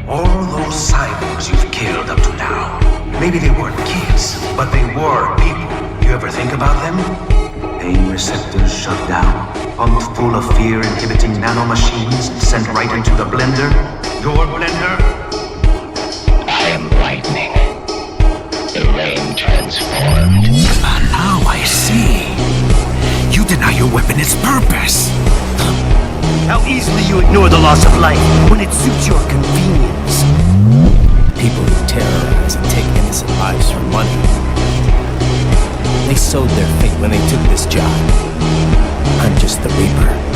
All those cyborgs you've killed up to now, maybe they weren't kids, but they were people. You ever think about them? Pain receptors shut down, pumped full of fear-inhibiting nanomachines sent right into the blender? Your blender? I am lightning. The rain transformed. Now I see. You deny your weapon its purpose. How easily you ignore the loss of life when it suits your convenience. People who terrorize and take innocent lives for money. They sowed their fate when they took this job. I'm just the Reaper.